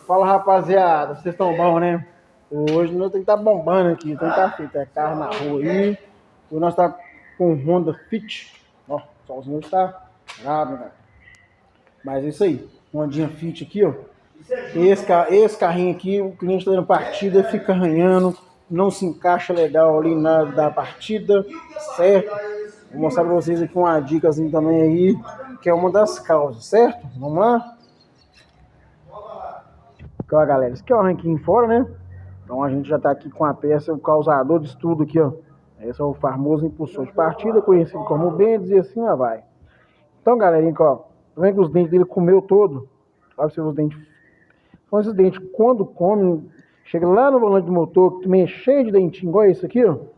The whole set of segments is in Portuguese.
Fala, rapaziada, vocês estão bom, né? Hoje nós temos que estar bombando aqui, tem que estar feito, é carro na rua aí. Hoje nós tá com o Honda Fit. Ó, o solzinho está brabo, cara. Mas é isso aí, Hondinha Fit aqui, ó. Esse carrinho aqui, o cliente tá dando partida, fica arranhando, não se encaixa legal ali na da partida, certo? Vou mostrar pra vocês aqui uma dicasinha também aí, que é uma das causas, certo? Vamos lá? Aqui, ó, galera, esse aqui é o ranking fora, né? Então a gente já tá aqui com a peça, o causador de tudo aqui, ó. Esse é o famoso impulsor de partida, conhecido como Bendis, e assim lá vai. Então, galerinha, ó, tá vendo que os dentes dele comeu todo? Olha pra você ver os dentes. Então esses dentes, quando come, chega lá no volante do motor, que também é cheio de dentinho, igual esse aqui, ó. O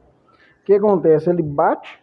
que acontece? Ele bate,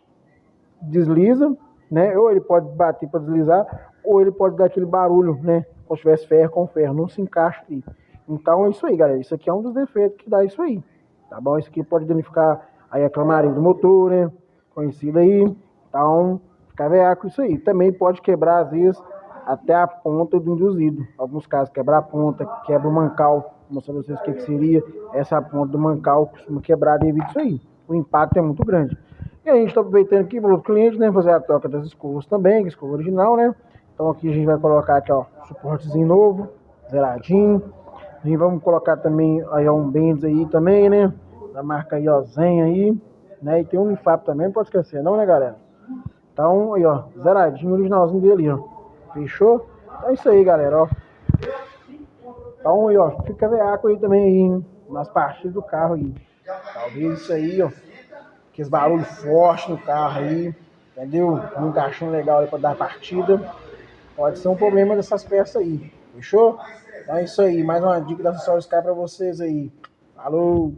desliza, né? Ou ele pode bater para deslizar, ou ele pode dar aquele barulho, né? Como se tivesse ferro com ferro, não se encaixa ali. Então é isso aí, galera. Isso aqui é um dos defeitos que dá isso aí. Tá bom? Isso aqui pode danificar aí a clamarinha do motor, né? Conhecido aí. Então, fica veaco isso aí. Também pode quebrar, às vezes, até a ponta do induzido. Alguns casos, quebrar a ponta, quebra o mancal. Vou mostrar pra vocês o que seria essa ponta do mancal, costuma quebrar devido a isso aí. O impacto é muito grande. E a gente está aproveitando aqui para o cliente, né? Fazer a troca das escovas também, escova original, né? Então aqui a gente vai colocar aqui, ó, suportezinho novo, zeradinho. A gente vamos colocar também aí um Bendis aí também, né? Da marca aí, ó, Zen aí, né? E tem um Unifap também, não pode esquecer não, né, galera? Então aí, ó, zeradinho, originalzinho dele, ó. Fechou? Então é isso aí, galera, ó. Então aí, ó, fica veaco aí também aí, hein? Nas partidas do carro aí. Talvez isso aí, ó. Aqueles barulhos fortes no carro aí, entendeu? Um encaixando legal aí pra dar partida. Pode ser um problema dessas peças aí, fechou? Então é isso aí, mais uma dica da Acessórios Sky pra vocês aí. Falou!